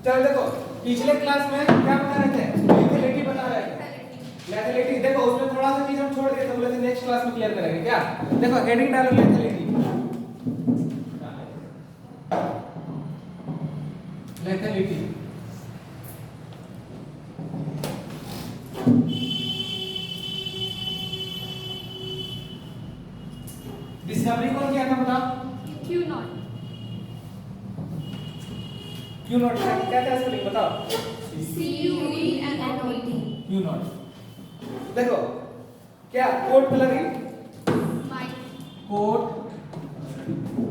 चल देखो पिछले क्लास में क्या बता रहे थे, लेथैलिटी बता रहे थे। लेथैलिटी देखो उसमें थोड़ा सा चीज हम छोड़ दिए तो बोले थे नेक्स्ट क्लास में क्लियर करेंगे क्या। देखो हेडिंग डालो लेथैलिटी। लेथैलिटी डिस्कवरी कौन किया था बताओ? Q not. क्यू नॉट क्या क्या स्पेलिंग बताओ? CUENOT। Q not. देखो क्या कोड कलरिंग, कोड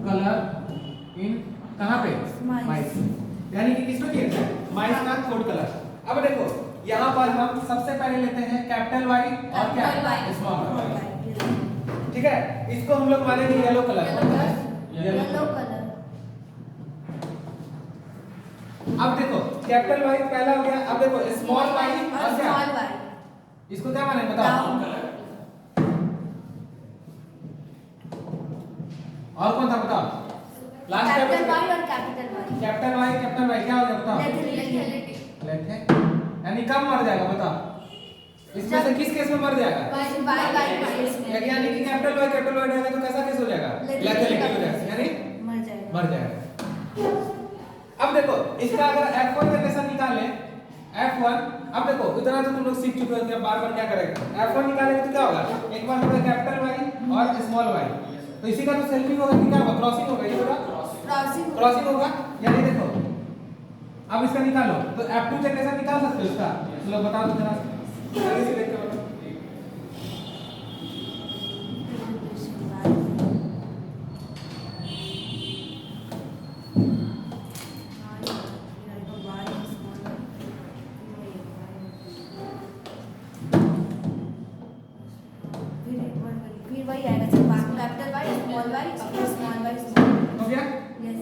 कलर इन कहां पे? माइस। यानी कि किसमें किया था? माइस का कोड कलर। अब देखो यहां पर हम सबसे पहले लेते हैं कैपिटल वाई और क्या स्मॉल वाई, ठीक है। इसको हम लोग मानेंगे येलो कलर। Yellow colour. अब देखो कैपिटल वाई पहला हो गया। अब देखो स्मॉल वाई और क्या, स्मॉल वाई। इसको क्या माने बताओ? और कौन था बताओ? लास्ट कैपिटल वाई और कैपिटल वाई। कैपिटल वाई क्या हो गया बताओ? लेथे यानी कब मर जाएगा बताओ? इसमें से किस केस में मर जाएगा? वाई। यानी कि कैपिटल वाई रहेगा तो कैसा केस हो जाएगा? लेथैलिटी हो जाएगा, यानी मर जाएगा। अब देखो इसका अगर F1 का कैसा निकाले, F1 अब देखो इतना तो तुम लोग सीख चुके हो कि बार-बार क्या करेंगे। F1 निकालेंगे तो क्या होगा? एक बार होगा कैपिटल वाई और स्मॉल वाई, तो इसी का तो सेल्फिंग होगा कि क्या होगा? क्रॉसिंग होगा, ये होगा क्रॉसिंग होगा। यानी देखो अब इसका निकालो तो F2 से कैसा निकाल सकते हो इसका? चलो बता दो जरा जल्दी से देख के बताओ। फिर वही आएगा capital Y small Y small Y small. हो गया? यस।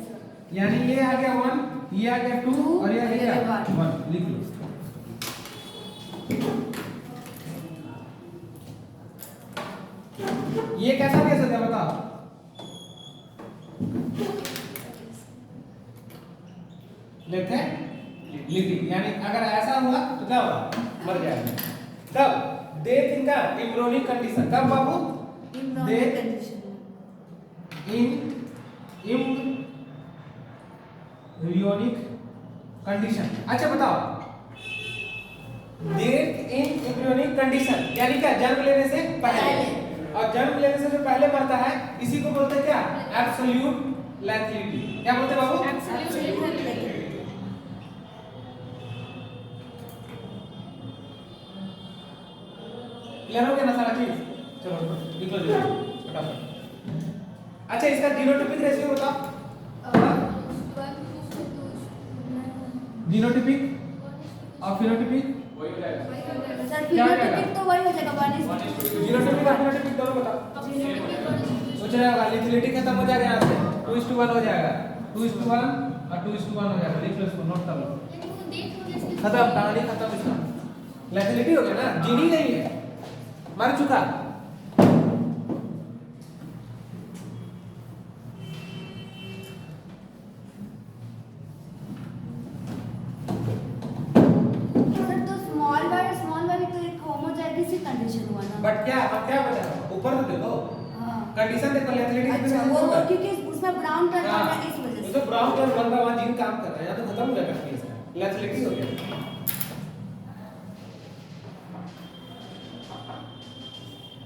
यानी ये आ गया 1, ये आ गया 2 और ये आ गया 1। लिख लो। ये कैसा केस होता है बताओ? लेथैलिटी यानी अगर ऐसा हुआ तो क्या होगा? मर जाएगा। तब डेथ इन का एम्ब्रियोनिक कंडीशन, कब बाबू? Death in embryonic condition. अच्छा बताओ डेथ इन एम्ब्रियोनिक कंडीशन यानी क्या? जन्म लेने से पहले। और जन्म लेने से जो पहले मरता है इसी को बोलते हैं क्या? एब्सोल्यूट लेथैलिटी। क्या बोलते हैं बाबू? एब्सोल्यूट। क्लियर हो गया ना सारा चीज? चलो लिख लो जल्दी फटाफट। अच्छा इसका जीनोटाइपिक रेशियो बताओ। जीनोटाइपिक और फिनोटाइपिक सर फिनोटाइपिक तो वही हो जाएगा 1:2। जीनोटाइपिक और फिनोटाइपिक दोनों बताओ। सोच रहे होगा लेथैलिटी खत्म हो जाएगा यहाँ से 2:1 हो जाएगा, 2:1 और 2:1 हो जाएगा। लिख लो इसको, नोट कर लो। खत्म, कहानी खत्म इसका। लेथैलिटी हो गया ना, जीनी नहीं है, मर चुका। कंडीशन हुआ ना। बट क्या अब क्या बचा ऊपर तो देखो कंडीशन देखो लेथैलिटी अच्छा वो क्योंकि उसमें ब्राउन कलर हाँ, था इस वजह से। तो ब्राउन कलर बन रहा है, जीन काम कर रहा है, या तो खत्म हो जाएगा केस, लेथैलिटी हो गया।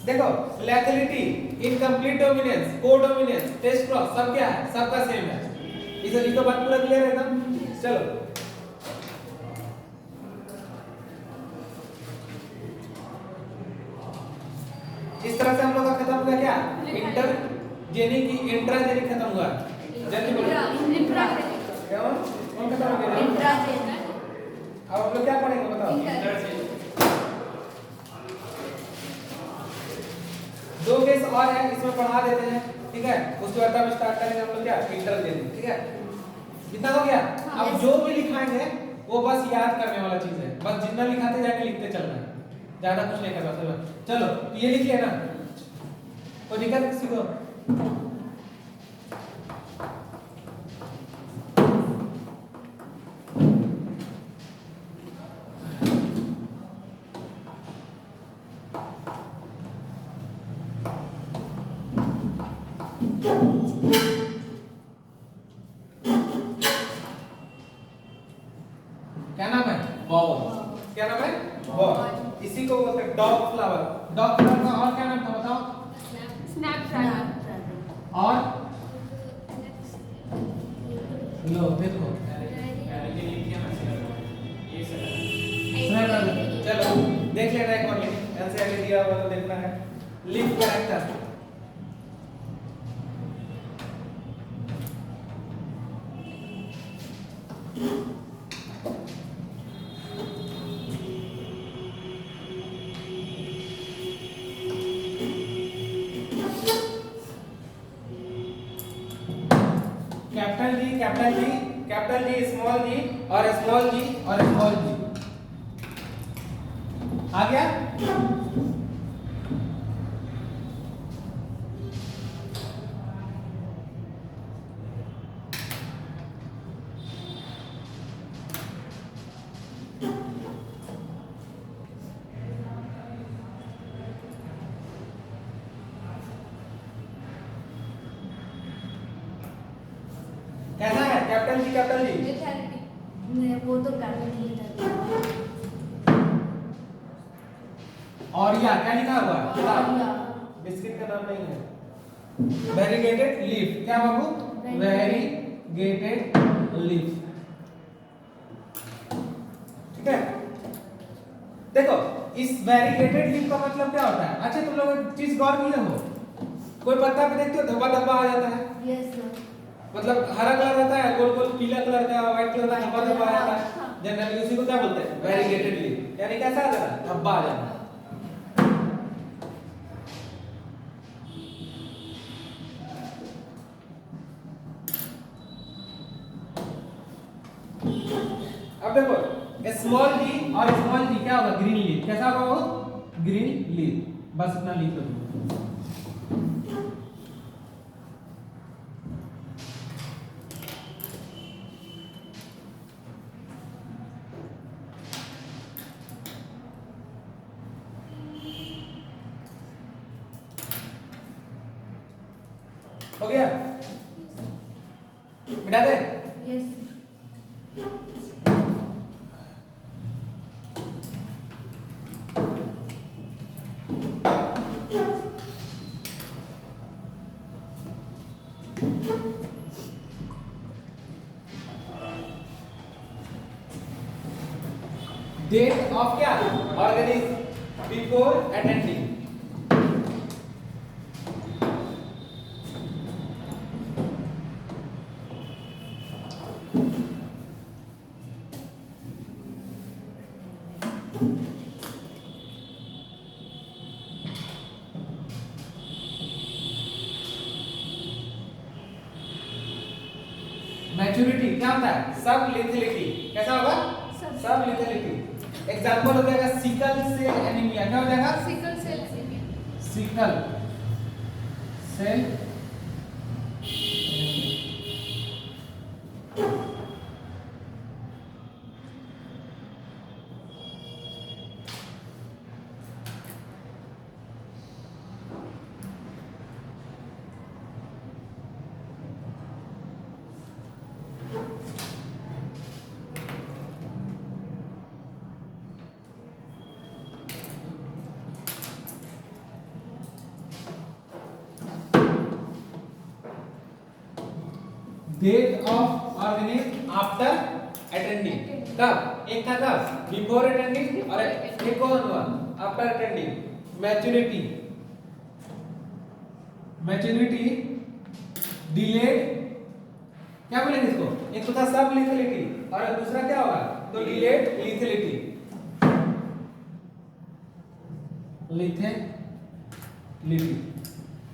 देखो lethality, incomplete dominance, codominance, test cross सब क्या है? सबका सेम है। इस तो बात पूरा क्लियर है ना? चलो इस तरह से हम लोग का खत्म हुआ क्या? इंटरजेनिक, इंट्राजेनिक खत्म हुआ। जल्दी बोलो इंट्राजेनिक। क्या कौन खत्म हो गया? इंट्राजेनिक। अब हम लोग क्या पढ़ेंगे बताओ? दो केस और है, इसमें पढ़ा देते हैं, ठीक है। उसके बाद हम स्टार्ट करेंगे हम लोग क्या? इंटरजेनिक, ठीक है। इतना हो गया। अब जो भी लिखाएंगे वो बस याद करने वाला चीज है, बस जितना लिखाते जाएंगे लिखते चलना है, ज्यादा कुछ नहीं करना। चलो ये लिख लिया ना, कोई दिक्कत किसी को? इसी को बोलते हैं डॉग फ्लावर। डॉग फ्लावर का और क्या नाम था बताओ? स्नैपड्रैगन। और लो देखो चलो देख लेना एक और लिख एनसीईआरटी दिया हुआ तो देखना है। Leaf character capital D small g और स्मॉल जी और स्मॉल जी आ गया। कैसा है कैपिटल जी? वो तो कैपिटल था। और या क्या लिखा हुआ है? बिस्किट का नाम नहीं है। वेरीगेटेड लीफ क्या बाबू? Variegated leaf. ठीक है देखो इस वेरीगेटेड लीफ का मतलब क्या होता है? अच्छा तुम लोग एक चीज गौर किए हो? कोई पत्ता पे देखते हो धब्बा धब्बा आ जाता है। Yes sir. मतलब हरा कलर रहता है गोल गोल पीला कलर का व्हाइट कलर का धब्बा धब्बा आ जाता है। जनरली उसी को क्या बोलते हैं? Variegated leaf. यानी कैसा आ जाता है? धब्बा आ जाता है। अब देखो स्मॉल डी और स्मॉल जी क्या होगा? Green leaf. कैसा होगा वो? Green leaf. बस इतना लिख लो। हो गया मिटा दे। यस डेट ऑफ क्या? Organism before attending. मैच्योरिटी क्या होता है? सब लिथेलिटी। कैसा होगा? सब लिथेलिटी। एग्जांपल हो जाएगा सिकल सेल एनीमिया। क्या हो जाएगा? Sickle cell anaemia. Sickle cell death of organism after attaining. कब? एक था कब? बिफोर अटेंडिंग और एक कौन हुआ? After attending. Maturity maturity delayed क्या बोलेंगे इसको? एक तो था सब लिथेलिटी और दूसरा क्या होगा? तो डिलेड लिथेलिटी। लिथेलिटी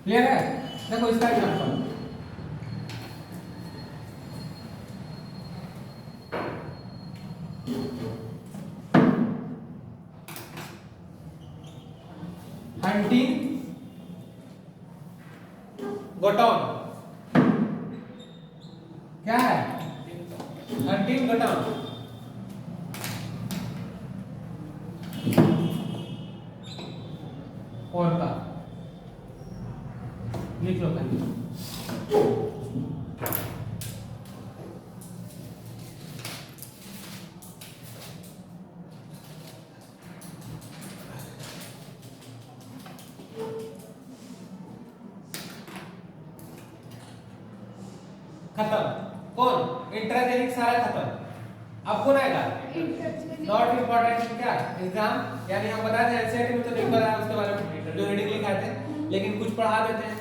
क्लियर है? देखो इसका एग्जांपल हंटिंग गोटॉन। क्या है? हंटिंग गोटॉन। और का लिख लो पहले। खत्म। कौन? इंट्राजेनिक सारा खत्म। अब कौन आएगा? नॉट इम्पोर्टेंट क्या एग्जाम, यानी हम बता दें एनसीईआरटी में तो नहीं पढ़ा उसके बारे में, जो रीडिंग लिखा थे, लेकिन कुछ पढ़ा देते हैं,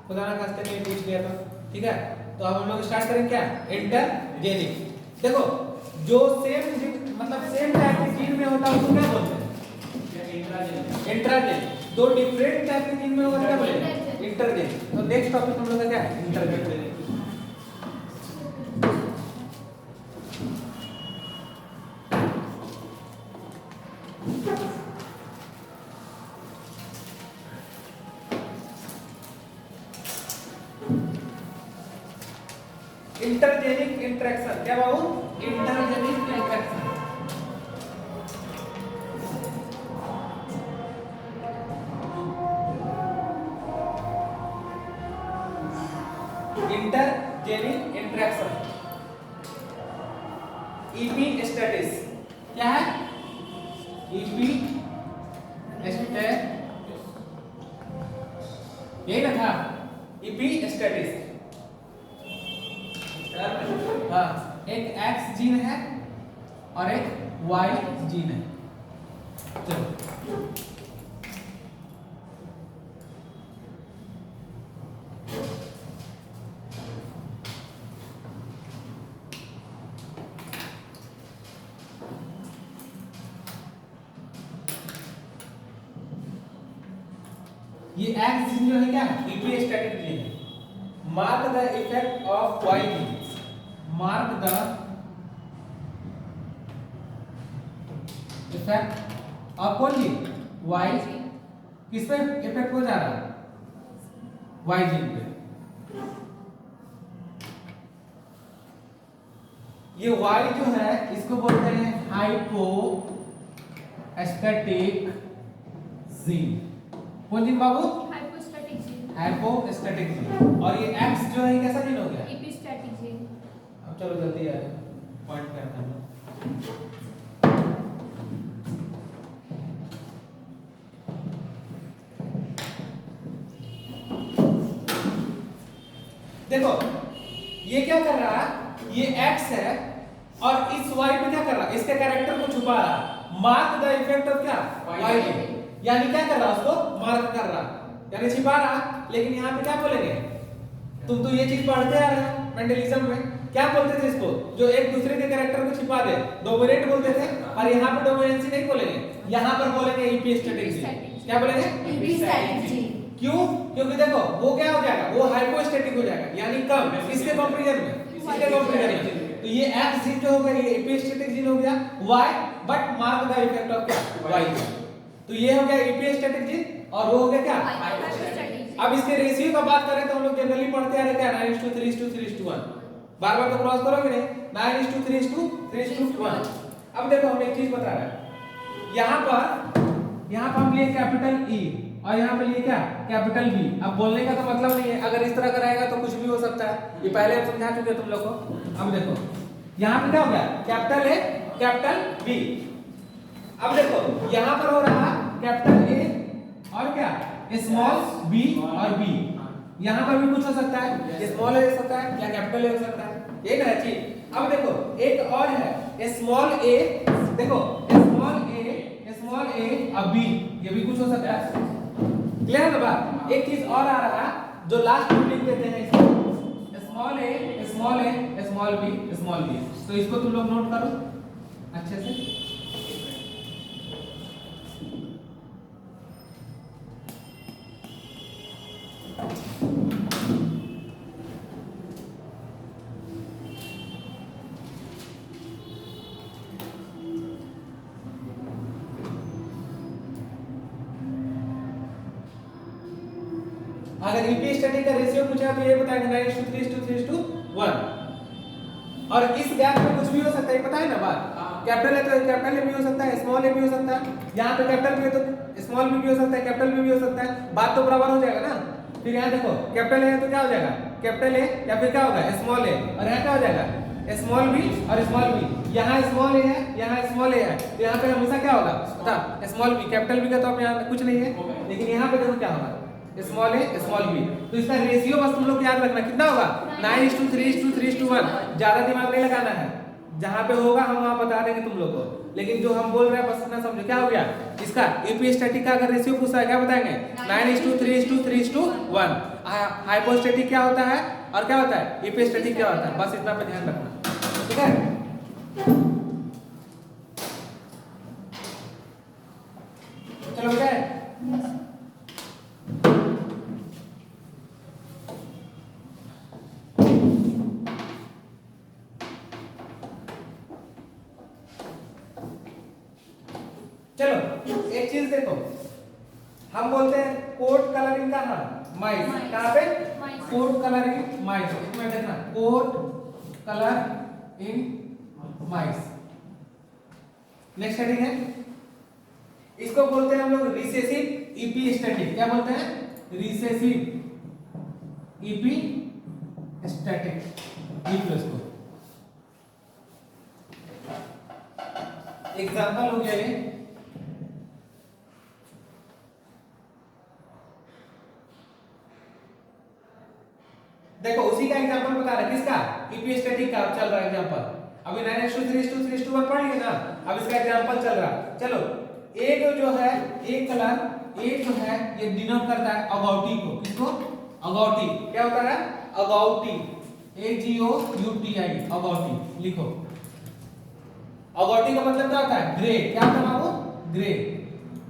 खुदा ना खास्ते नहीं पूछ लिया तो ठीक है। तो अब हम लोग स्टार्ट करेंगे क्या? इंटरजेनिक। देखो जो सेम मतलब सेम टाइप के जीन में होता है उसको क्या बोलते हैं? इंट्राजेनिक। दो डिफरेंट टाइप के जीन में होगा क्या बोलेंगे? इंटरजेनिक। तो नेक्स्ट टॉपिक हम लोग का क्या है? इंटरजेनिक। इंटरजेनिक इंटरेक्शन क्या बाबू? Intergenic interaction. Intergenic interaction EP status क्या है? ईपी स्टेटस यही ना था? EP status. हाँ, एक X जीन है और एक Y जीन है। चलो ये X जीन जो है क्या? इक्विस्टैटिक जीन है। Mark the effect of Y gene. Mark the effect of कौन जीन? Y। किस पे इफेक्ट हो जा रहा है? Y जीन पे। ये Y जो है इसको बोलते हैं हाइपोस्टैटिक जीन। कौन जीन बाबू? Hypostatic gene. Hypostatic gene. और ये X जो है कैसा जीन हो गया? Epistatic gene. अब चलो जल्दी आ जाओ, पॉइंट पे आते हैं। देखो ये क्या कर रहा है? ये X है और इस Y पे क्या कर रहा है? इसके कैरेक्टर को छुपा रहा है। मार्क द इफेक्ट ऑफ क्या? Y gene. यानी क्या कर रहा है? उसको मार्क कर रहा है, यानी छिपा रहा। लेकिन यहाँ पे क्या बोलेंगे? तुम तो ये चीज पढ़ते आ रहे हो मेंडलिज्म में, क्या बोलते थे इसको? जो एक दूसरे के कैरेक्टर को छिपा दे, डोमिनेट बोलते थे। और यहाँ पे डोमिनेंसी नहीं बोलेंगे, यहाँ पर बोलेंगे एपिस्टैटिक जीन। क्या बोलेंगे? Epistatic gene. क्यों? क्योंकि देखो वो क्या हो जाएगा? वो हाइपोस्टैटिक हो जाएगा, यानी कम। किसके कंपैरिजन में? इसके कंपैरिजन में। तो ये X जीन जो हो गया ये एपिस्टैटिक जीन हो गया। Y but mark the effect of क्या? Y gene. तो ये हो गया एपिस्टैटिक जीन और वो हो गया क्या? हाइपोस्टैटिक। अब इसके रेशियो का बात करें तो हम लोग जनरली पढ़ते आ रहे क्या? 9:3:3:1। बार-बार तो क्रॉस करोगे नहीं। 9:3:3:1। अब देखो हम एक चीज बता रहे हैं। यहाँ पर हम लिए कैपिटल E और यहाँ पे लिए क्या? Capital B। अब बोलने का तो मतलब नहीं है, अगर इस तरह का रहेगा तो कुछ भी हो सकता है। ये पहले हम समझा चुके तुम लोग को। अब देखो यहाँ पे क्या हो गया? Capital A capital B। अब देखो यहाँ पर हो रहा कैपिटल A और क्या? स्मॉल b और b। यहाँ पर भी कुछ हो सकता है, स्मॉल ए हो सकता है या कैपिटल ए हो सकता है, यही ना चीज। अब देखो एक और है स्मॉल ए, देखो स्मॉल ए और बी, ये भी कुछ हो सकता है। क्लियर है ना बात? एक चीज और आ रहा है जो लास्ट में लिख देते हैं इसको, स्मॉल ए स्मॉल बी। तो इसको तुम लोग नोट करो अच्छे से। अगर एपिस्टैटिक का रेशियो पूछा तो ये बताएंगे 9:3:3:1। और इस गैप में कुछ भी हो सकता है, पता है ना बात? कैपिटल है तो कैपिटल ए भी हो सकता है, स्मॉल ए भी हो सकता है। यहाँ पे कैपिटल भी है तो स्मॉल भी हो सकता है, कैपिटल भी हो सकता है। बात तो बराबर हो जाएगा ना। फिर यहाँ देखो कैपिटल ए है तो क्या हो जाएगा? कैपिटल ए या फिर क्या होगा? स्मॉल ए। और यहाँ क्या हो जाएगा? स्मॉल बी और स्मॉल बी। यहाँ स्मॉल ए है, यहाँ स्मॉल ए है, तो यहाँ पे हमेशा क्या होगा? बता, स्मॉल बी। कैपिटल बी का तो अब यहाँ कुछ नहीं है, लेकिन यहाँ पे देखो क्या होगा? Small A small B. तो इसका रेशियो बस तुम लोग याद रखना कितना होगा 9:3:3:1। ज्यादा दिमाग नहीं लगाना है, जहां पे होगा हम वहां बता देंगे तुम लोग को, लेकिन जो हम बोल रहे हैं बस इतना समझो। क्या हो गया इसका इपीस्टैटिक का अगर रेशियो पूछा है क्या बताएंगे 9:3:3:1। हाइपोस्टैटिक क्या होता है और क्या होता है इपीस्टैटिक क्या होता है, बस इतना पे ध्यान रखना, ठीक है। चलो बेटा चलो एक चीज देखो, हम बोलते हैं कोड कलरिंग का नाम माइस, कहां पे कोड कलरिंग माइस, इसमें देखना कोड कलर इन माइस। नेक्स्ट हेडिंग है, इसको बोलते हैं हम लोग रिसेसिव ईपी स्टैटिक। क्या बोलते हैं रिसेसिव ईपी स्टैटिक। लिख लो इसको, एग्जांपल हो गया ये। देखो उसी का एग्जांपल बता रहा है, किसका ईपी स्टैटिक का चल रहा है एग्जांपल। अभी 9:3:3:1 पढ़ लिए ना, अब इसका एग्जांपल चल रहा है। चलो एक जो है एक कलर एक जो है ये डिनोट करता है अगौटी को, किसको अगौटी। क्या होता है अगौटी, AGOUTI अगौटी। लिखो अगौटी का मतलब क्या होता है ग्रे। क्या होता है बाबू ग्रे,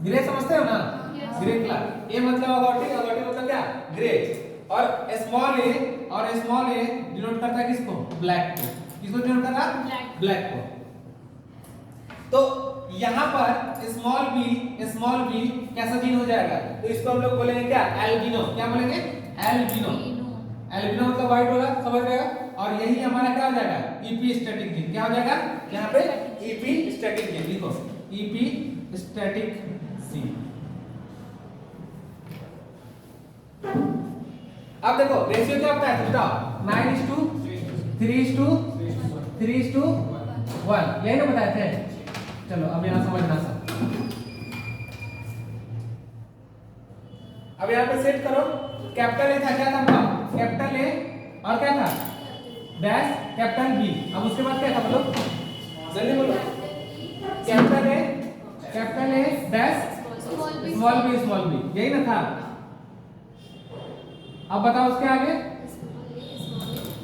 ग्रे समझते हो ना ग्रे कलर। ये मतलब अगौटी, अगौटी मतलब क्या ग्रे। और स्मॉल ए डिनोट करता है किसको ब्लैक को। किसको डिनोट करता है ब्लैक को। तो यहां पर स्मॉल बी कैसा जीन हो जाएगा, तो इसको हम लोग बोलेंगे क्या एल्बिनो। क्या बोलेंगे एल्बिनो। एल्बिनो मतलब व्हाइट होगा, समझ रहे हो। और यही हमारा क्या हो जाएगा ईपी स्टैटिक जीन। क्या हो जाएगा यहां पे ईपी स्टैटिक जीन। लिखो ईपी स्टैटिक जीन। अब देखो रेशियो क्या होता है बताओ 9:3:3:1। यही ना बताए थे। चलो अब यहां समझना सब। अब यहां पे सेट करो, कैपिटल ए था, क्या था कैपिटल ए और क्या था डैश कैपिटल बी। अब उसके बाद क्या था बोलो जल्दी बोलो। Capital A dash small B, यही ना था। अब बताओ उसके आगे।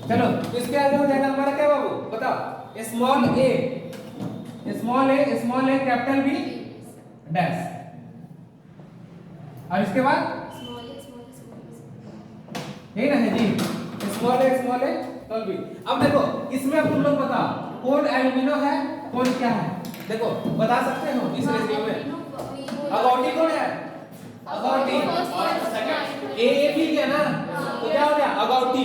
चलो इसके आगे हो जाएगा हमारा क्या बाबू बताओ स्मॉल ए कैपिटल बी डैश। और इसके बाद यही ना है जी स्मॉल ए कैपिटल बी। अब देखो इसमें अब तुम लोग बताओ कौन एल्बिनो है कौन क्या है। देखो बता सकते हो इस रेशियो में अगौटी कौन है अगौटी। ए भी गया ना तो क्या हो गया अगौटी।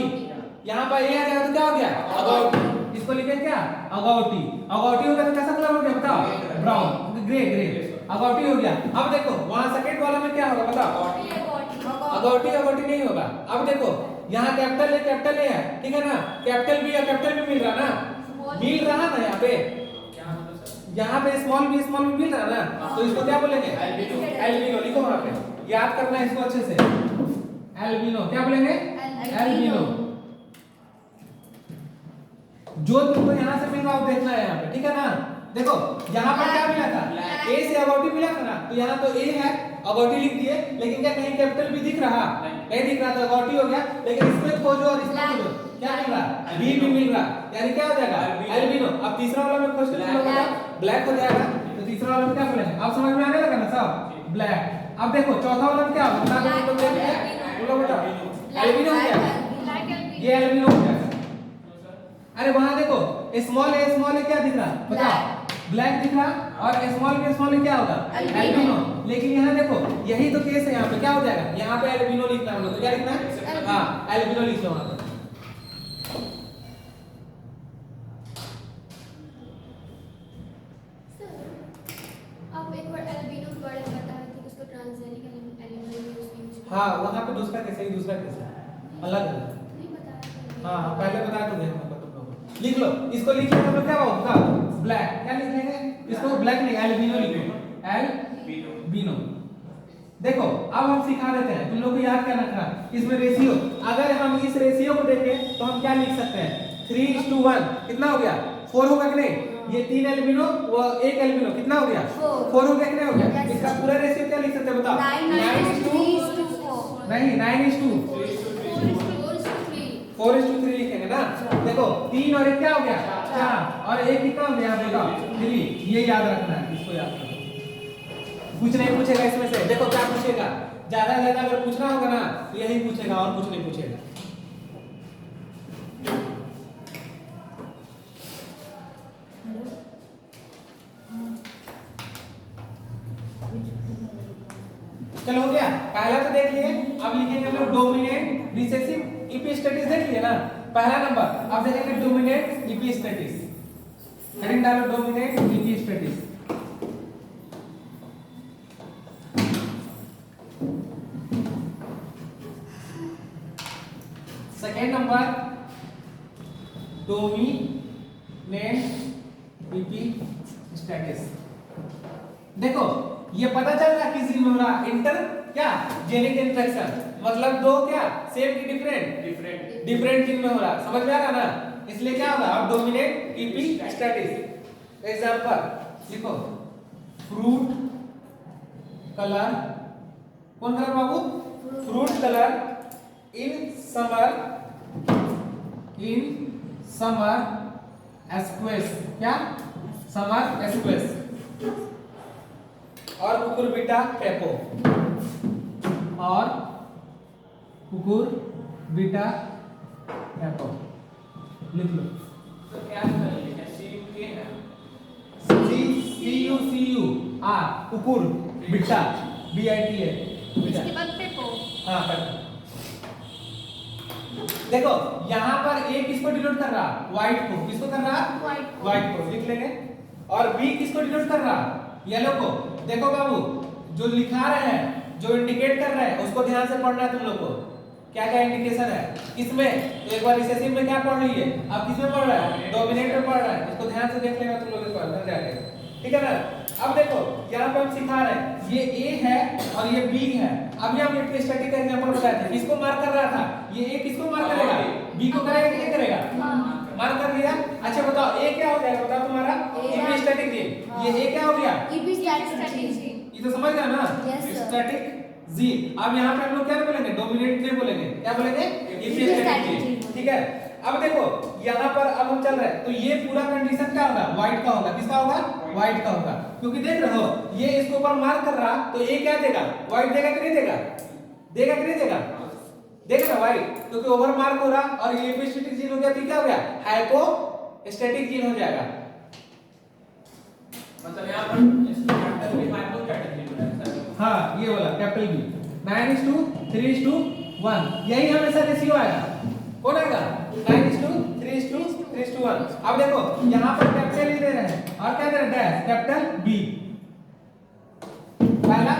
यहाँ पर ए आ गया तो क्या हो गया अगौटी। इसको लिखे क्या अगौटी। अगौटी हो गया तो कैसा कलर हो गया बताओ ब्राउन ग्रे अगौटी हो गया। अब देखो वहां सेकंड वाला में क्या होगा बताओ अगौटी नहीं होगा। अब देखो यहाँ कैपिटल ए है ठीक है ना, कैपिटल बी मिल रहा ना यहाँ पे स्मॉल बी मिल रहा ना, तो इसको क्या बोलेंगे एल्बिनो। लिखो वहां पे याद करना है इसको अच्छे से एल्बिनो। क्या बोलेंगे एल्बिनो। जो तुमको यहाँ से मिल रहा हो देखना है यहाँ पे ठीक है ना। देखो यहाँ पर क्या मिला था ए से अगौटी मिला था ना, तो यहाँ तो ए है अगौटी लिख दिए, लेकिन क्या कहीं कैपिटल बी दिख रहा नहीं दिख रहा तो अगौटी हो गया। लेकिन इसमें खोजो और इसमें खोजो क्या मिल रहा बी भी मिल रहा, यानी क्या हो जाएगा एल्बिनो। अब तीसरा वाला में खोज के ब्लैक हो जाएगा, तो तीसरा वाला में क्या बोलेंगे अब समझ में आने लगा ना सब ब्लैक। अब देखो चौथा वाला में क्या होगा बोलो बेटा एल्बिनो हो जाएगा, ये एल्बिनो हो जाएगा। अरे वहां देखो स्मॉल ए क्या दिख रहा बताओ ब्लैक दिख रहा, और स्मॉल ए क्या होगा एल्बिनो। लेकिन यहाँ देखो यही तो केस है, यहाँ पे क्या हो जाएगा यहाँ पे एल्बिनो लिखना है, तो क्या लिखना है हाँ एल्बिनो लिख लो वहां पे। आप एक बार एल्बिनो के बारे में बता रहे थे, उसको ट्रांसजेनिक एल्बिनो यूज। हाँ वहां पे दूसरा कैसे अलग नहीं बता रहे। हाँ पहले बता दो तुम लोग लिख लो इसको। लिख लो मतलब क्या होगा ब्लैक। क्या लिखेंगे इसको ब्लैक नहीं एल्बिनो लिखो एल्बिनो। देखो अब हम सिखा देते हैं, तुम लोग को याद करना था इसमें रेशियो। अगर हम इस रेशियो को देखें तो हम क्या लिख सकते हैं, 3:1 कितना हो गया, 4 होगा कि नहीं। ये 3 एल्बिनो वो 1 एल्बिनो कितना हो गया, 4 हो गया कि नहीं हो गया। इसका पूरा रेशियो क्या लिख सकते हैं बताओ, 9:3 नहीं 9:2 4:3 लिखेंगे ना। देखो 3 और 1 क्या हो गया 4 और 1 कितना हो गया बताओ 3। ये याद रखना है, इसको याद रखना। कुछ नहीं पूछेगा इसमें से, देखो क्या पूछेगा, ज्यादा ज्यादा अगर पूछना होगा ना तो यही पूछेगा और कुछ नहीं पूछेगा। चलो हो गया, पहला तो देख लिए। अब लिखेंगे हम लोग डोमिनेंट रिसेसिव इपिस्टेटिस, देख लिए ना पहला नंबर। अब देखेंगे डोमिनेंट इपिस्टेटिस, हेडिंग डालो डोमिनेंट इपिस्टेटिस। सेकेंड नंबर डोमिनेंट इपिस्टेटिस। देखो ये पता चल रहा है किस जीन में हो रहा, इंटर क्या जेनिक इंटरेक्शन, मतलब दो क्या सेम की डिफरेंट जीन में हो रहा, समझ में आ रहा ना। इसलिए क्या होगा अब डोमिनेंट इपिस्टेटिस। एग्जांपल लिखो, फ्रूट कलर, कौन कलर बाबू, fruit colour in summer squash, क्या समर एस्क्वेस, और कुकुरबिटा पेपो, और कुकुरबिटा पेपो लिख लो। तो क्या लिखा CU R कुकुर बिटा BITA बिटा, इसके बाद पेपो। हाँ पेपो। देखो यहाँ पर A किसको डिनोट कर रहा, व्हाइट को, किसको कर रहा, व्हाइट को लिख लेंगे। और B किसको डिनोट कर रहा, येलो को। देखो बाबू जो लिखा रहे हैं, जो इंडिकेट कर रहे हैं उसको ध्यान से पढ़ना है तुम लोग को, क्या क्या इंडिकेशन है किसमें। तो एक बार रिसेसिव में क्या पढ़ रही है, अब किसमें पढ़ रहा है, डोमिनेंट में पढ़ रहा है। इसको ध्यान से देख लेना तुम लोग इसको अंदर जाके, ठीक है ना। अब देखो यहाँ पे हम सिखा रहे हैं ये A है और ये B है। अभी हम इपिस्टेटिक का एग्जांपल बताए थे, किसको मार्क कर रहा था, ये A किसको मार्क करेगा, B को करेगा कि नहीं करेगा, मार्क कर दिया। अच्छा बताओ A क्या हो जाएगा, बताओ तुम्हारा इपिस्टेटिक जीन। ये A क्या हो गया, ये तो समझ गया ना, स्टैटिक जीन। अब यहाँ पे हम लोग क्या बोलेंगे, डोमिनेंट नहीं बोलेंगे, क्या बोलेंगे, इपिस्टेटिक जीन, ठीक है। अब देखो यहाँ पर अब हम चल रहे हैं, तो ये पूरा कंडीशन क्या होगा, व्हाइट का होगा, किसका होगा, व्हाइट का होगा। क्योंकि देख रहे हो ये इसके ऊपर मार्क कर रहा, तो ये क्या देगा, व्हाइट देगा कि नहीं देगा, देगा कि नहीं देगा, देगा ना व्हाइट, क्योंकि ओवर मार्क हो रहा। और ये इपिस्टेटिक जीन हो गया तो क्या हो गया, हाइपोस्टैटिक जीन हो जाएगा। मतलब यहाँ पर कैपिटल बी हाइपोस्टैटिक जीन है, हाँ ये वाला कैपिटल बी। 9:3:1 यही हमेशा रेशियो आएगा, कौन आएगा 9:3:1। अब देखो यहाँ पर कैपिटल ही दे रहे हैं और क्या दे रहे हैं, डैश कैपिटल बी। पहला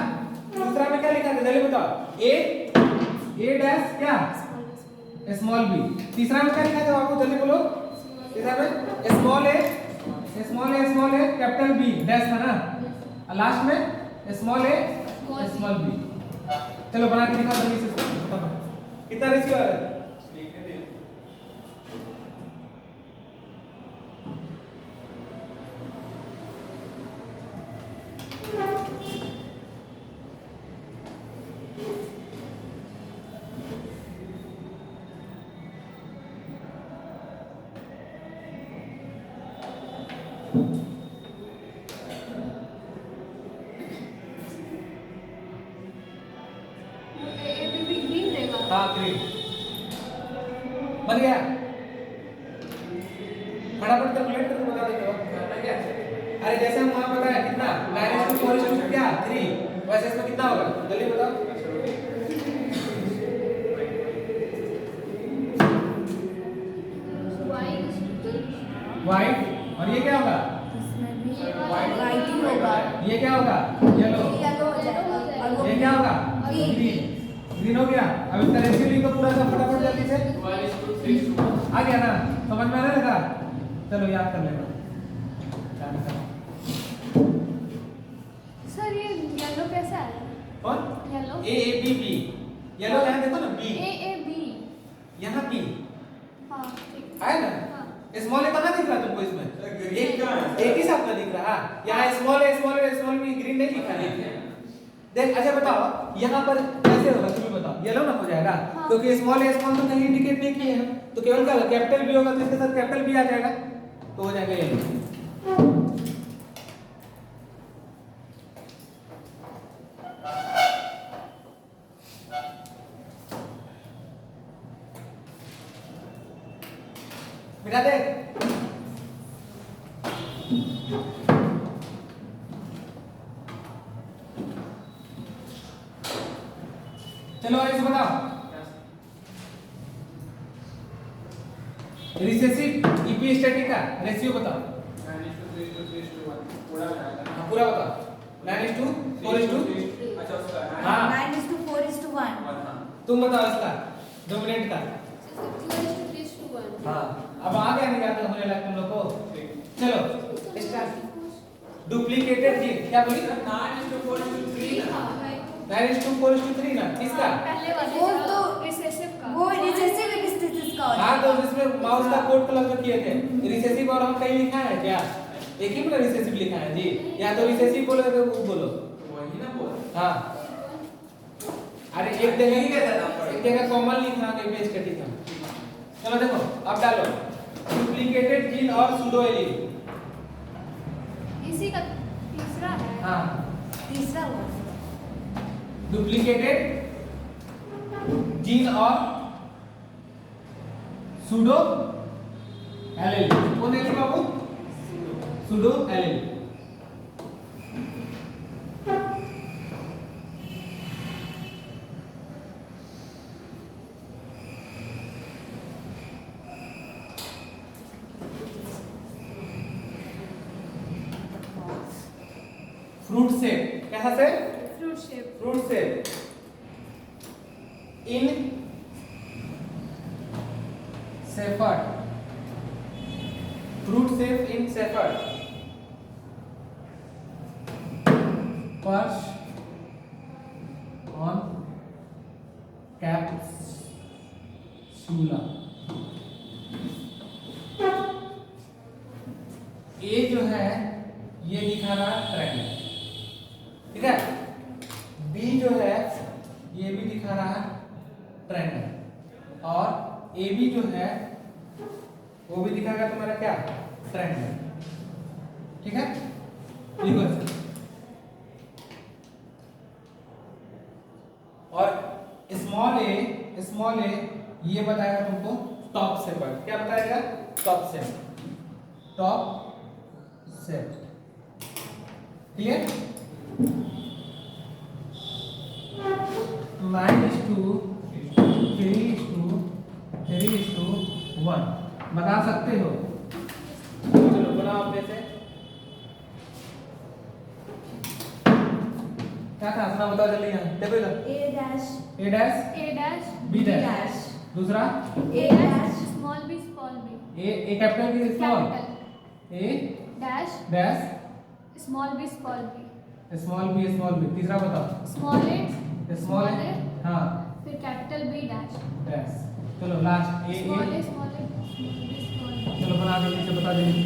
दूसरा में क्या लिखा है जल्दी बताओ, ए डैश क्या स्मॉल बी। तीसरा में क्या लिखा है आपको जल्दी बोलो, तीसरा में स्मॉल ए कैपिटल बी डैश था ना, और लास्ट में स्मॉल ए स्मॉल बी। चलो बना के दिखाओ जल्दी से, कितना रेशियो आ रहा है। हाँ ग्रीन बन गया, फटाफट कैलकुलेट करके बता देते हो करना क्या। अरे जैसे हम वहां बताया कितना 9:4 क्या 3, वैसे इसमें कितना होगा जल्दी बताओ। व्हाइट और ये क्या होगा, व्हाइट ही होगा, ये क्या होगा, येलो हो जाएगा, और वो ये क्या होगा, ग्रीन ग्रीन हो गया। अब इसका रेशियो लिखो पूरा सा फटाफट जल्दी से, आ गया ना, समझ में आने लगा। चलो याद कर लेना। सर ये येलो कैसे आया, कौन बी ए ए बी। यहाँ बी हाँ ठीक। आया ना? हाँ। स्मॉल ए कहाँ दिख रहा तुमको इसमें? एक ही साथ में दिख रहा है। यहाँ स्मॉल बी ग्रीन नहीं लिखा है। देख अच्छा बताओ यहाँ पर कैसे होगा तुम बताओ। येलो ना हो जाएगा हाँ। क्योंकि स्मॉल तो कहीं इंडिकेट नहीं किए हैं, तो केवल क्या होगा कैपिटल बी होगा तो इसके साथ कैपिटल बी आ जाएगा तो हो जाएगा येलो। मिटा दे। चलो इसे बताओ रिसेसिव इपीस्टैटिक का रेशियो बताओ। 9:3:1 पूरा बताओ। 9:4:2 अच्छा उसका हाँ 9:4:1 तुम बताओ इसका डोमिनेंट का। 2:3:1। हाँ अब आ गया नहीं आता होने लगा तुम लोग को। चलो स्टार्ट। डुप्लीकेटेड जीन क्या बोली? 9:4:3 हाँ भाई। 9:4:3 ना किसका? पहले वाले वो का, तो रिसेसिव का। वो रिसेसिव एपिस्टेसिस का होता हाँ है। तो जिसमें माउस का कोड कलर जो किए थे रिसेसिव और हम कहीं लिखा है क्या? एक ही मतलब रिसेसिव लिखा है जी। या तो रिसेसिव बोलो या तो वो बोलो। वही ना बोल। हाँ अरे एक जगह कॉमन लिखना है इपीस्टैटिक का। चलो देखो अब डालो डुप्लीकेटेड जीन और सूडो एलील। इसी का तीसरा है। हाँ तीसरा हुआ डुप्लीकेटेड जीन और सूडो एलील। कौन है बाबू? Pseudo allele. फ्रूट शेप कैसा से? Fruit shape. Fruit shape in shepherd. Fruit shape in shepherd purse on capsula. ए जो है ये दिखा रहा है ट्रायंगल, ठीक है। बी जो है ये भी दिखा रहा है ट्रायंगल और ए बी जो है वो भी दिखाएगा तुम्हारा क्या? ट्रायंगल, ठीक है। लिखो इसे। और स्मॉल ए ये बताएगा तुमको टॉप से पर क्या बताएगा? टॉप से क्लियर? 9:3:1 बता सकते हो? चलो बनाओ अपने से। क्या था आंसर बताओ जल्दी। यहाँ देखो इधर A dash A dash A dash B B dash dash दूसरा A dash small B A capital की small capital A dash dash small B small B तीसरा बताओ। स्मॉल ए स्मॉल ए हाँ फिर कैपिटल बी डैश डैश। चलो last A small A A small B small चलो बना जल्दी से बता जल्दी।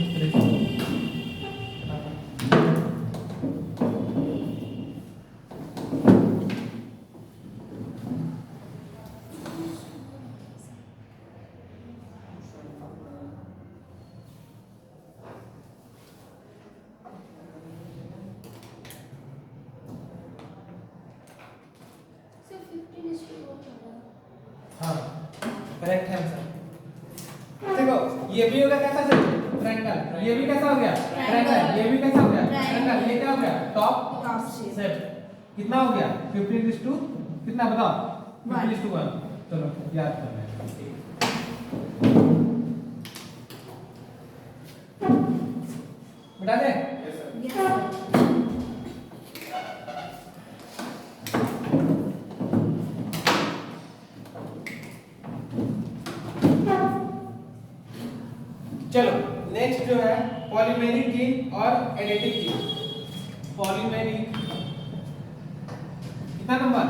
हाँ करेक्ट है आंसर। देखो ये भी हो गया कैसा से? ट्रायंगल। ये भी कैसा हो गया? ट्रायंगल। ये भी कैसा हो गया? ट्रायंगल। ये क्या हो गया? Top shape. कितना हो गया? 15:2 कितना बताओ? 15:1। चलो याद कर लें। बता दे। Yes. चलो नेक्स्ट जो है पॉलीमेरिक जीन और एडिटिव जीन। पॉलीमेरिक कितना नंबर?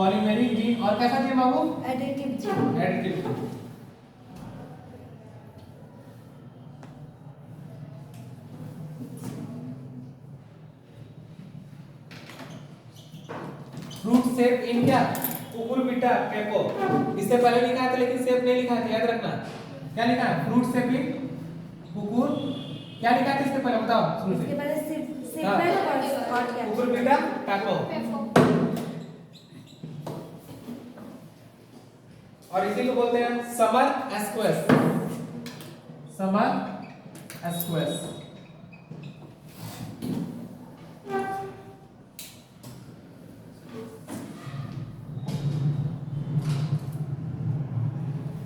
पॉलीमेरिक जीन और कैसा जीन बाबू? Additive gene. Additive gene. Fruit shape इन क्या? कुकुरबिटा पेपो। इससे पहले लिखा था लेकिन शेप नहीं लिखा था, याद रखना। क्या लिखा है? फ्रूट शेप इन कुकुर। क्या लिखा था इससे पहले बताओ शुरू से? इसके पहले सिर्फ और क्या? Cucurbita pepo. और इसी को बोलते हैं summer squash. Summer squash.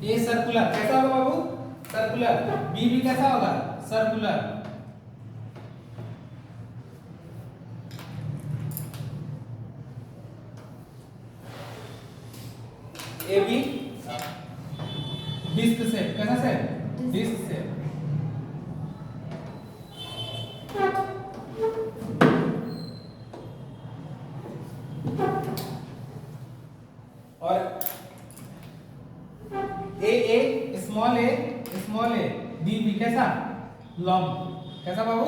A circular कैसा होगा बाबू? सर्कुलर। बी भी कैसा होगा? Circular. A B disc shape. कैसा शेप? Disc shape. और A small A B B कैसा? लॉन्ग। कैसा बाबू?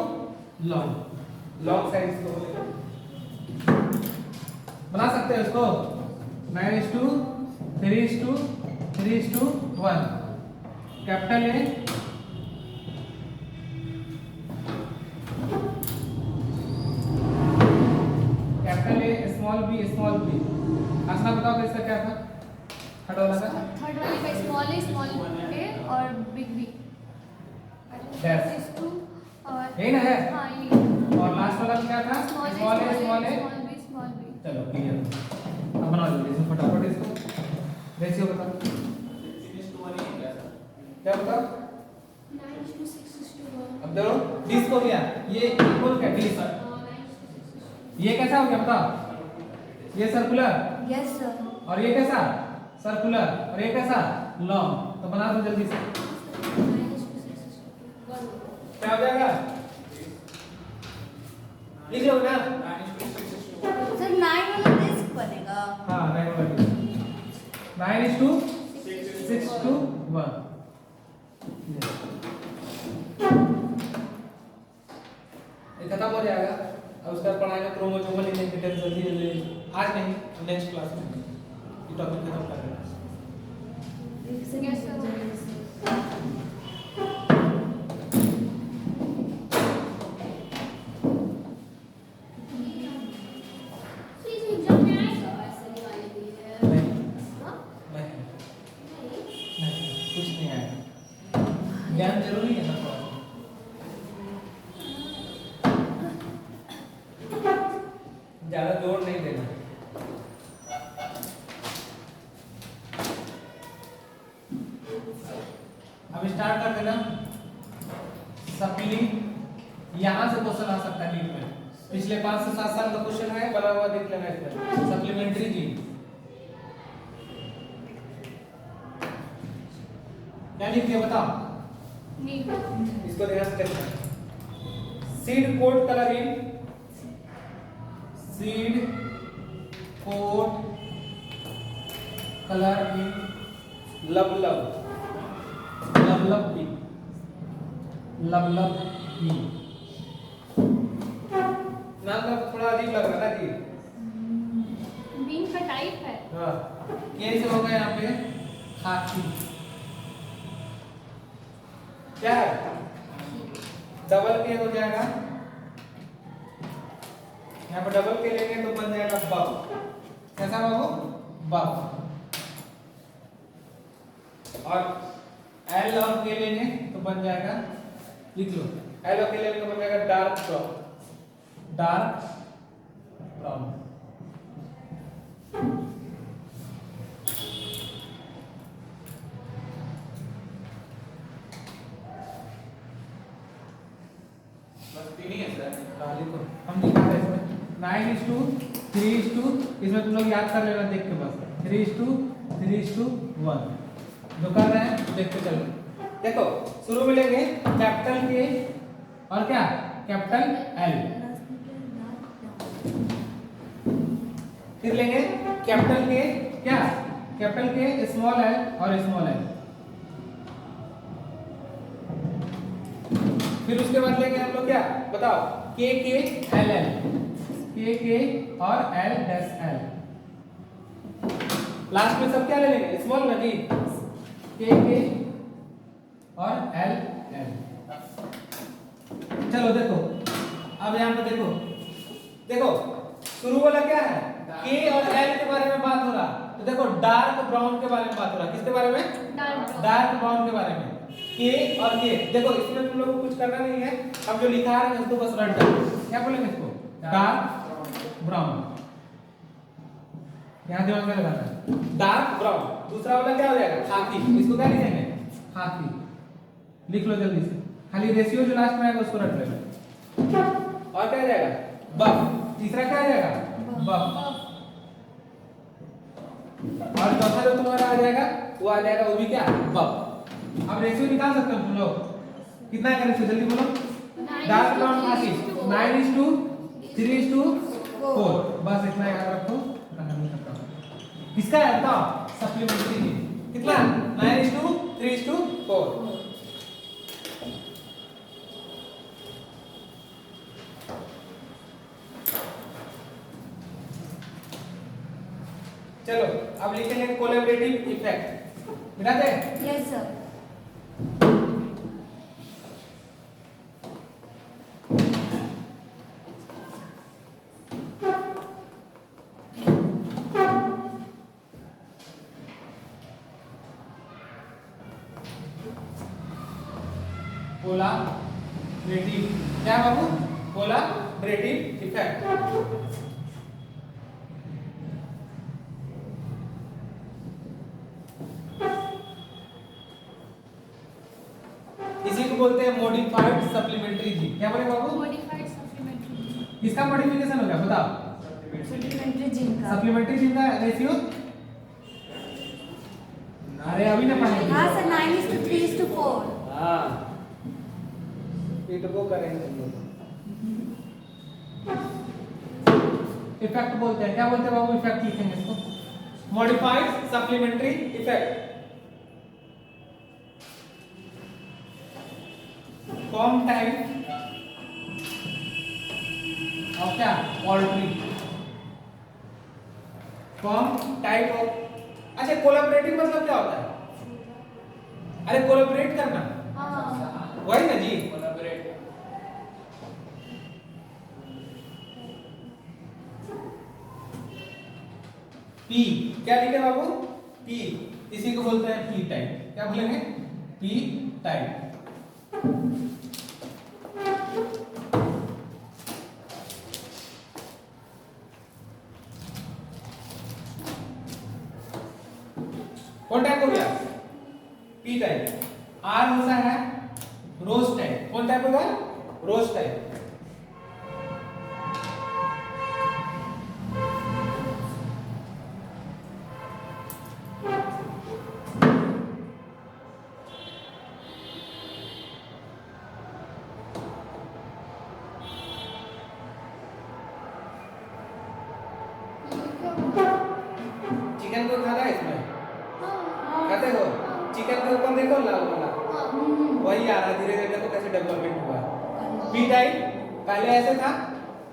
लॉन्ग। लॉन्ग साइज को बना सकते हैं उसको 9:2 3:2 3:1। कैपिटल ए स्मॉल बी आसना बताओ इसका क्या था? थर्ड वाला था? थर्ड वाले का स्मॉल ए और बिग बी। Yes. और यही ना है? हाँ ये। और लास्ट वाला क्या था? Small A small small A. B. चलो क्लियर। अब बनाओ जल्दी से फटाफट इसको। रेशियो बताओ। क्या बताओ? 9:6:1। अब देखो डिस्क हो गया। ये इक्वल क्या? डिस्क। ये कैसा हो गया बताओ? ये सर्कुलर। Yes sir. और ये कैसा? सर्कुलर। और ये कैसा? लॉन्ग। तो बना दो जल्दी से। क्या हो जाएगा? लिख लो ना। सर 9 वाला डिस्क बनेगा। हाँ 9 वाला डिस्क। 9:6:1। ये खत्म हो जाएगा। अब उसका पढ़ाएंगे क्रोमोसोमल इनहेरिटेंस जल्दी आज नहीं नेक्स्ट क्लास में ये टॉपिक खत्म कर देना। Yes, sir. नहीं कुछ नहीं आएगा। ज्ञान जरूरी है ना थोड़ा। ज्यादा जोर नहीं देना। अब स्टार्ट कर देना। सप्ली यहां से क्वेश्चन आ सकता है नीट में। पिछले 5 से 7 साल का क्वेश्चन है, बना हुआ देख लेना इसमें। सप्लीमेंट्री जी क्या लिख दिया बताओ? इसको ध्यान से देखना। Seed coat colouring. Seed coat colour in लवलव बी। लवलव बी नाम का थोड़ा अजीब लग रहा है ना जी? बीन का टाइप है। हाँ ये से होगा यहाँ पे खाकी। क्या है? डबल के हो जाएगा। यहाँ पे डबल के लेंगे तो बन जाएगा बफ। कैसा बाबू? बफ। और एल और के लेंगे तो बन जाएगा, लिख लो, एल और के लेंगे तो बन जाएगा डार्क ब्राउन। Dark brown. लिखो हम लिखा है इसमें 9:3:2। इसमें तुम लोग याद कर लेना देख के बस 3:3:1 जो कर रहे हैं देखते चलो। देखो शुरू में लेंगे कैपिटल के और क्या कैपिटल एल, फिर लेंगे कैपिटल के क्या, कैपिटल के स्मॉल एल और स्मॉल एल। फिर उसके बाद लेंगे हम लोग क्या बताओ, के एल एल, के और एल डैश एल। लास्ट में सब क्या ले लेंगे, स्मॉल ना जी, के और एल एल। चलो देखो अब यहाँ पे देखो, देखो शुरू वाला क्या है, के और एल के बारे में बात हो रहा, तो देखो डार्क ब्राउन के बारे में बात हो रहा, किसके बारे में, डार्क ब्राउन के बारे में। के और के, देखो इसमें तुम लोग को कुछ करना नहीं है, अब जो लिखा है उसको बस रट दो। क्या बोलेंगे इसको, डार्क ब्राउन, यहाँ दिमाग में लगाना है, डार्क ब्राउन। दूसरा वाला क्या हो जाएगा, खाकी, इसको क्या लिखेंगे, खाकी। लिख लो जल्दी से, खाली रेशियो जो लास्ट में आएगा उसको रट लेना। और क्या आ जाएगा, बफ। तीसरा क्या आ जाएगा, बफ। और चौथा जो तुम्हारा आ जाएगा वो आ जाएगा, वो भी क्या, बफ। अब रेशियो निकाल सकते हो तुम लोग, कितना है रेशियो जल्दी बोलो, डार्क ब्राउन खाकी 9:3:4, बस इतना याद रखो। किसका है बताओ, सप्लीमेंट्री, कितना 9:3:4। चलो अब लिखेंगे कोलैबोरेटिव इफेक्ट, मिटा दे। Yes sir. कोलैबोरेटिव क्या बाबू, कोलैबोरेटिव इफेक्ट। इसी को बोलते हैं मॉडिफाइड सप्लीमेंट्री जी। क्या बोले बाबू, मॉडिफाइड सप्लीमेंट्री। किसका मॉडिफिकेशन हो गया बताओ, सप्लीमेंट्री जिंक का। सप्लीमेंट्री जिंक का रेशियो, अरे अभी ना पढ़ेंगे। हाँ सर 9:3:4। हाँ इनको करेंगे हम लोग। इफेक्ट बोलते हैं, क्या बोलते हैं बाबू, इफेक्ट लिखेंगे इसको, modified supplementary effect. Form type और क्या, पोल्ट्री, फॉर्म टाइप ऑफ। अच्छा कोलैबोरेटिव मतलब क्या होता है, अरे कोलैबोरेट करना, हाँ वही ना जी। कोलैबोरेट, पी क्या लिखे बाबू, पी, इसी को बोलते हैं पी टाइप। क्या बोलेंगे, पी टाइप। कौन टाइप हो गया, पी टाइप। आर होता है रोज टाइप, कौन टाइप होगा, रोज टाइप। चिकन को खाना है इसमें, खाते हो, चिकन के ऊपर देखो लाल वाला, वही आ रहा धीरे धीरे, देखो कैसे डेवलपमेंट हुआ है। बी टाइप पहले ऐसे था,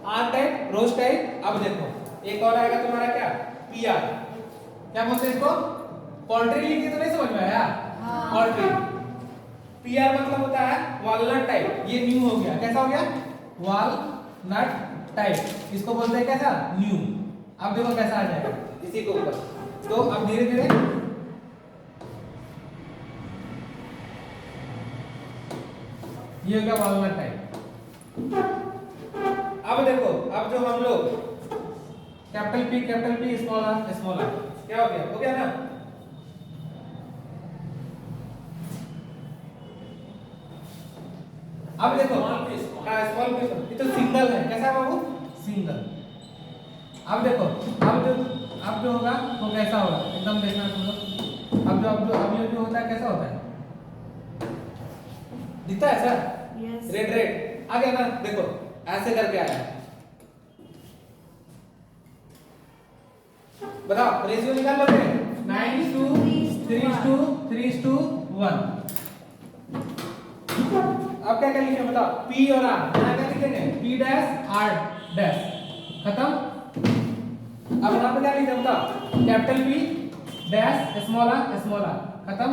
आर टाइप, रोज टाइप। अब देखो एक और आएगा तुम्हारा क्या, पी आर। क्या बोलते हैं इसको, पोल्ट्री लिखी तो नहीं समझ में आया, पोल्ट्री। पी आर मतलब होता है वॉलनट टाइप, ये न्यू हो गया, कैसा हो गया, वॉलनट टाइप। इसको बोलते हैं कैसा, न्यू। अब देखो कैसा आ जाएगा इसी के ऊपर। तो अब धीरे धीरे ये हो गया वॉलनट टाइप। अब देखो, अब जो हम लोग कैपिटल पी स्मॉल आर क्या हो गया ना। अब देखो स्मॉल पी, ये तो सिंगल है, कैसा बाबू, सिंगल। अब देखो अब जो होगा वो कैसा होगा, एकदम देखना तुम लोग। अब जो होता है कैसा होता है, दिखता है सर, यस रेड आ गया ना, देखो ऐसे करके आया है। बताओ रेशियो निकाल लोगे 9:3:1। अब क्या लिखेंगे बताओ P और R यहाँ क्या लिखेंगे P डैश R डैश खत्म। अब यहाँ पे क्या लिखेंगे बताओ capital P dash small r खत्म।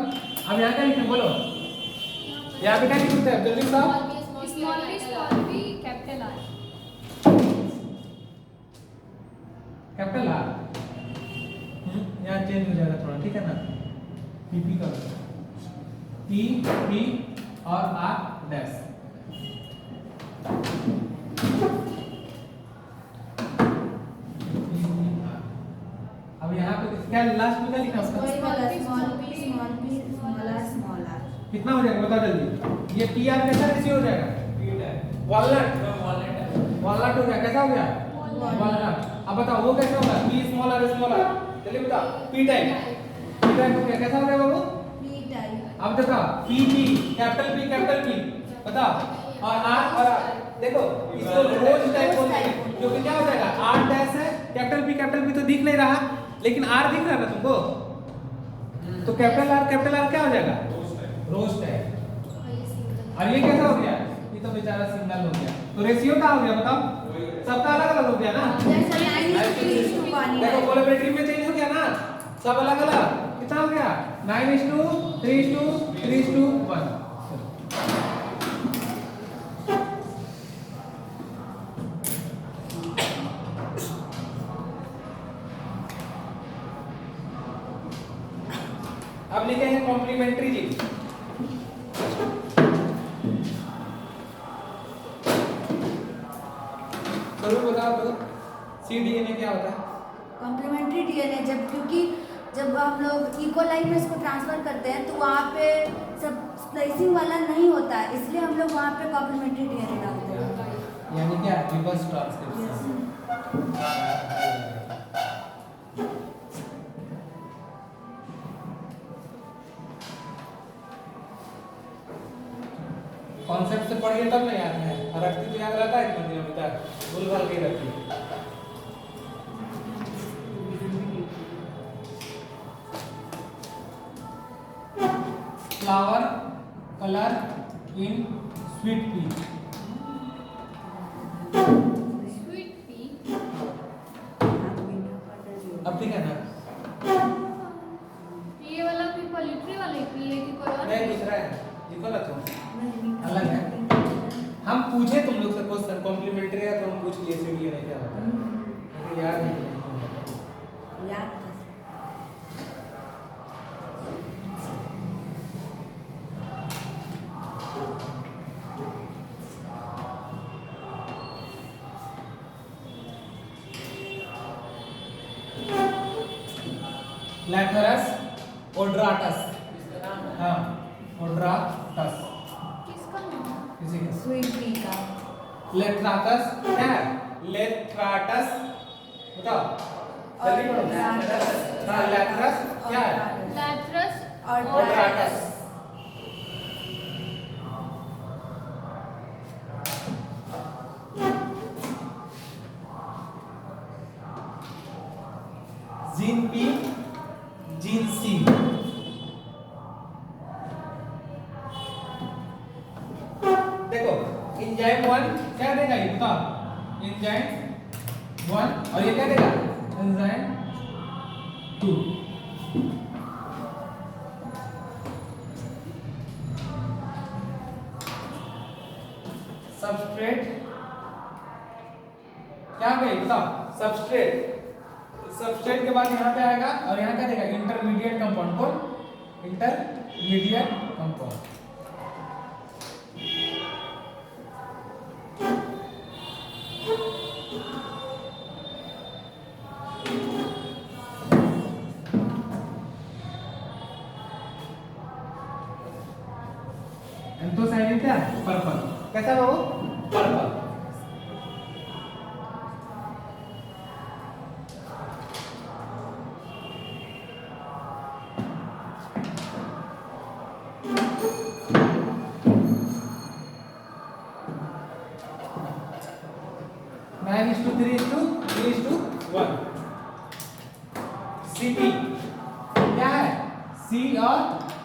अब यहाँ क्या लिखेंगे बोलो यहाँ पे क्या लिखते हैं जल्दी बताओ small B capital R. Capital R यहाँ चेंज हो जाएगा थोड़ा ठीक है ना PP का P और R डैश। अब यहाँ पे क्या लास्ट में क्या लिखा है स्मॉल r। कितना हो जाएगा बता जल्दी ये PR कैसा रेशियो हो जाएगा वॉलनट वॉलनट हो गया कैसा हो गया वॉलनट। अब बताओ वो कैसा होगा P स्मॉल r जल्दी बताओ P टाइप हो गया कैसा हो गया बाबू अब बताओ P कैपिटल P बताओ और R देखो इसको रोज टाइप बोलते हैं क्योंकि क्या हो जाएगा R डैश है कैपिटल P तो दिख नहीं रहा लेकिन R दिख रहा है ना तुमको तो कैपिटल R क्या हो जाएगा रोज टाइप। और ये कैसा हो गया ये तो बेचारा सिंगल हो गया तो रेशियो क्या हो गया बताओ सबका अलग अलग हो गया ना देखो कोलैबोरेटिव में चेंज हो गया ना सब अलग अलग कितना हो गया 9:3:1। अब लिखेंगे कॉम्प्लीमेंट्री जी जरूर बताओ तो cDNA क्या होता है कॉम्प्लीमेंट्री डीएनए क्योंकि जब हम लोग इकोलाई में इसको ट्रांसफर करते हैं तो वहाँ पे सब स्प्लाइसिंग वाला नहीं होता है इसलिए हम लोग वहाँ पे कॉम्प्लीमेंट्री डीएनए डालते हैं यानी क्या रिवर्स ट्रांसक्रिप्शन। कॉन्सेप्ट से पढ़िए तब ना याद है और रखती तो याद रहता है इतना दिनों तक भूल भाल के रखती है। Flower colour in sweet pea अब ठीक है ना ये वाला भी पोल्ट्री वाला ही पी है कि कोई और नहीं दूसरा है देखो ना तुम अलग है हम पूछे तुम लोग से क्वेश्चन कॉम्प्लीमेंट्री है तो हम पूछ लिए cDNA क्या होता है याद नहीं याद लैथरस ओड्राटस हाँ ओड्राटस किसका नाम किसी का स्वीट पी का लेथ्राटस क्या है लेथ्राटस बताओ जल्दी पढ़ो हाँ लैथरस क्या है लैथरस ओड्राटस जीन पी जीन सी देखो एंजाइम 1 क्या देगा ये बताओ एंजाइम 1 और ये क्या देगा एंजाइम 2। सबस्ट्रेट क्या गई बताओ सबस्ट्रेट के बाद यहाँ पे आएगा और यहाँ क्या देगा इंटरमीडिएट कंपाउंड कौन इंटरमीडिएट कंपाउंड। एंथोसायनिन क्या है पर्पल कैसा है वो पर्पल।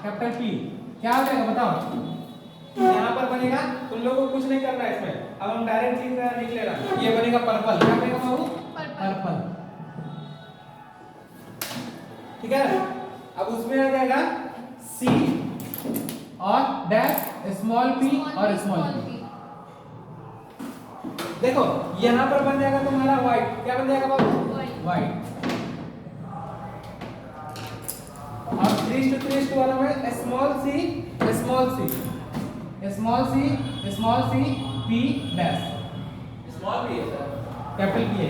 कैपिटल P क्या हो जाएगा बताओ। यहाँ पर बनेगा, तुम लोगों को कुछ नहीं करना है इसमें, अब हम डायरेक्ट लिख लेना, ये बनेगा पर्पल। क्या बनेगा बाबू? पर्पल। ठीक है, अब उसमें आ जाएगा C और डैश स्मॉल p और स्मॉल p। देखो यहाँ पर बन जाएगा तुम्हारा व्हाइट। क्या बन जाएगा बाबू? व्हाइट। और 3:3 वाला में small c small c small c small c p dash small भी है सर। कैपिटल p है।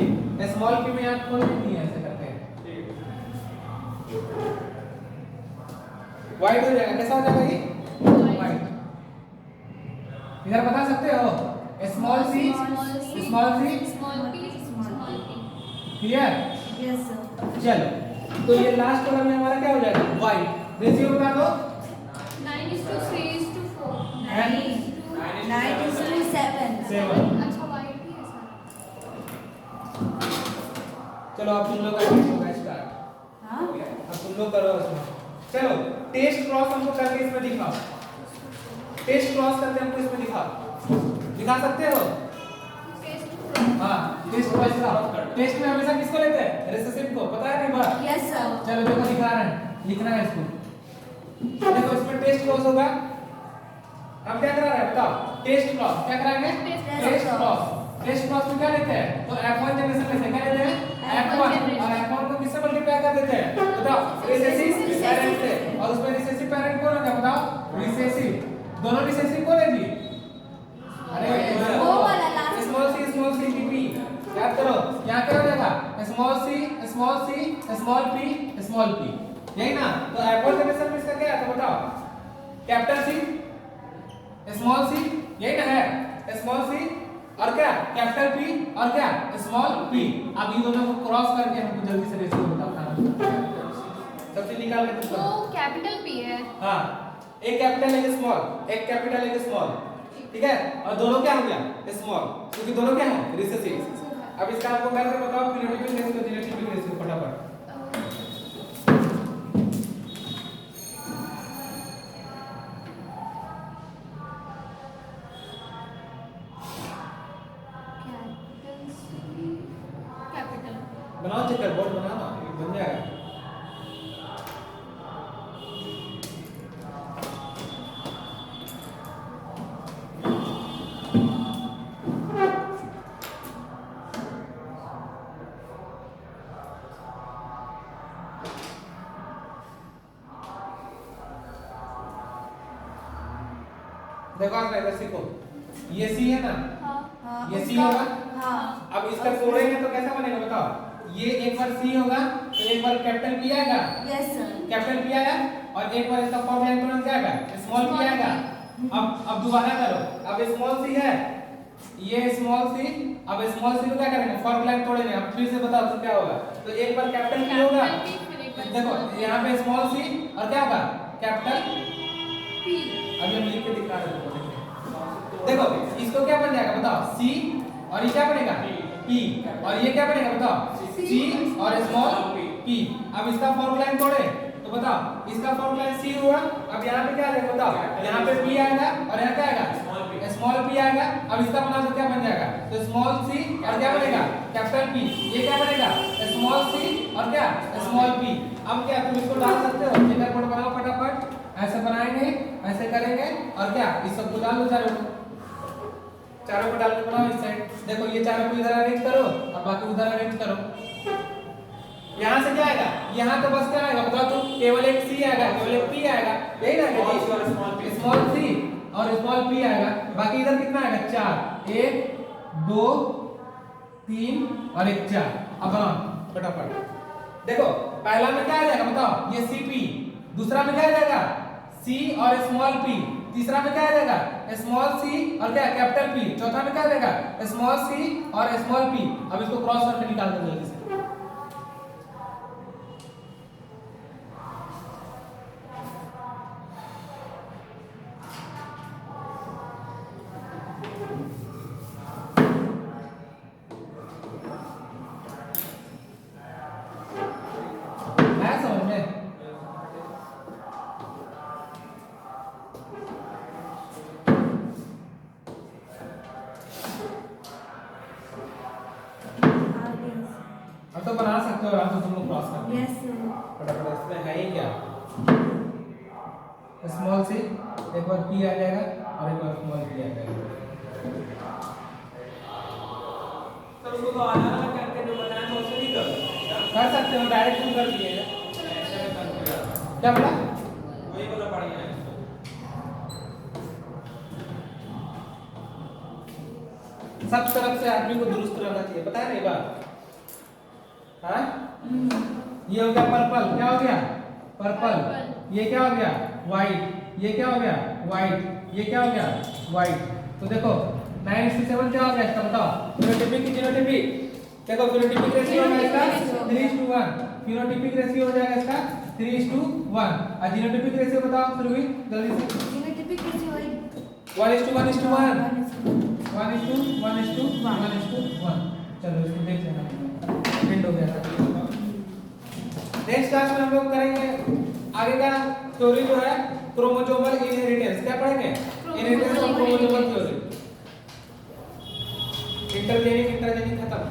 स्मॉल p में आप खोल देती है, ऐसे करते हैं व्हाइट हो जाएगा। कैसा हो जाएगा ये? व्हाइट। इधर बता सकते हो small c small c clear? Yes sir. चलो तो ये लास्ट वाला में हमारा क्या हो जाएगा? व्हाइट। रेशियो बता दो। 9:3:4 9:7। 7। अच्छा वाइट भी है सर। चलो अब तुम लोग का टेस्ट होगा स्टार्ट। हाँ अब तुम लोग करो इसमें। चलो टेस्ट क्रॉस हमको करके इसमें दिखाओ। टेस्ट क्रॉस करके हमको इसमें दिखाओ। दिखा सकते हो? हाँ टेस्ट क्रॉस दिखाओ। टेस्ट में हमेशा किसको लेते हैं? रिसेसिव को। पता है नहीं बात? Yes sir. चलो देखो दिखा रहे हैं, लिखना है इसको। देखो इसमें टेस्ट क्रॉस होगा। हम क्या करा रहे हैं बताओ? Test cross. क्या कराएंगे? Test cross. टेस्ट क्रॉस में क्या लेते हैं? तो F1 जनरेशन में क्या लेते हैं? F1 और F1 को किससे मल्टीप्लाई कर देते हैं? बताओ रिसेसिव पेरेंट से। और उसमें रिसेसिव पेरेंट कौन होगा बताओ? रिसेसिव। दोनों रिसेसिव कौन है जी? अरे वो वाला लास्ट स्मॉल c p याद करो। यहाँ क्या हो जाएगा? स्मॉल c स्मॉल p यही ना? तो F1 जनरेशन में इसका क्या है तो बताओ? कैपिटल C स्मॉल c यही ना है? स्मॉल c और क्या? कैपिटल P और क्या? Small p। अब ये दोनों को क्रॉस करके हमको जल्दी से रेशियो बताओ। सबसे निकाल के तुम तो कैपिटल P है। हाँ एक कैपिटल एक स्मॉल, एक कैपिटल एक स्मॉल। ठीक है, और दोनों क्या हो गया? स्मॉल, क्योंकि दोनों क्या है? रिसेसिव। अब इसका आपको करके बताओ क्यूमुलेटिव रेशियो रिलेटिव रेशियो फटाफट। कैपिटल बनाओ चेकर बोर्ड बनाओ ना, बन जाएगा। देखो आप इधर सीखो, ये सी है ना? हाँ ये सी होगा। हाँ अब इसका जोड़ेंगे तो कैसा बनेगा बताओ? ये एक बार सी होगा तो एक बार कैपिटल पी आएगा। Yes sir. कैपिटल पी आया और एक बार इसका फॉर्म इलेक्ट्रॉन क्या आएगा? स्मॉल पी आएगा। अब दोबारा करो। अब स्मॉल सी है, ये स्मॉल सी। अब स्मॉल सी को क्या करेंगे? फॉर्म लाइन तोड़ेंगे। अब फिर से बताओ तो क्या होगा? तो एक बार कैपिटल पी होगा, देखो यहाँ पे स्मॉल सी और क्या होगा? Capital P। अब हम लिख के दिखा रहे हैं। देखो इसको क्या बन जाएगा बताओ? C और ये क्या बनेगा? P और ये क्या बनेगा बताओ? C और स्मॉल p। अब इसका फॉर्म लाइन तोड़े तो बताओ इसका फॉर्म लाइन C हुआ। अब यहाँ पे क्या आएगा बताओ? यहाँ पे P आएगा और यहाँ क्या आएगा? स्मॉल p आएगा। अब इसका बना तो क्या बन जाएगा? तो स्मॉल c और क्या बनेगा? Capital P। ये क्या बनेगा? स्मॉल c और क्या? Small p। अब क्या तुम इसको डाल सकते हो? चेकर बोर्ड बनाओ फटाफट। ऐसे बनाएंगे, ऐसे करेंगे और क्या इस सबको डाल दो चारों को डाल के बनाओ इस साइड। देखो ये चारों को इधर अरेंज करो और बाकी उधर अरेंज करो। यहाँ से क्या आएगा? यहाँ तो बस क्या आएगा बताओ तुम? केवल एक सी आएगा, केवल एक पी आएगा, यही ना? स्मॉल सी और स्मॉल पी आएगा। बाकी इधर कितना आएगा? 4, 1 2 3 और 1 4। अब बनाओ फटाफट। देखो पहला में क्या आ जाएगा बताओ? ये सी पी। दूसरा में क्या आ जाएगा? सी और स्मॉल पी। तीसरा में क्या आ जाएगा? स्मॉल सी और क्या? Capital P. चौथा में क्या आ जाएगा? स्मॉल सी और स्मॉल पी। अब इसको क्रॉस करके निकाल दो जल्दी से। है समझ में? सकते हो आराम से तुम लोग क्रॉस करके। यस फटाफट इसमें है ही क्या स्मॉल से एक बार पी आ जाएगा और एक बार स्मॉल पी आ जाएगा। सर उसको तो अलग-अलग करके जो बनाया था उसे नहीं कर कर सकते हो डायरेक्ट तुम कर दिए हैं। ऐसे में कर दिया क्या बोला वही वाला बढ़िया है सब तरफ से आदमी को दुरुस्त रहना चाहिए पता है ना ये बात। हाँ ये हो गया पर्पल क्या हो गया पर्पल ये क्या हो गया व्हाइट ये क्या हो गया व्हाइट ये क्या हो गया व्हाइट। तो देखो 9:7 क्या हो गया इसका बताओ फिनोटाइपिक की जीनोटाइपिक देखो फिनोटाइपिक रेशियो होगा इसका 3:1 फिनोटाइपिक रेशियो हो जाएगा इसका 3:1 और जीनोटाइपिक रेशियो बताओ सुरभि जल्दी से जीनोटाइपिक कैसे होई 1:1:1 1:1:1 चलो इसको देख लेना प्रिंट हो गया। नेक्स्ट क्लास में हम लोग करेंगे आगे का थ्योरी जो है क्रोमोसोमल इनहेरिटेंस क्या पढ़ेंगे inheritance of chromosomal theory intergenic खत्म।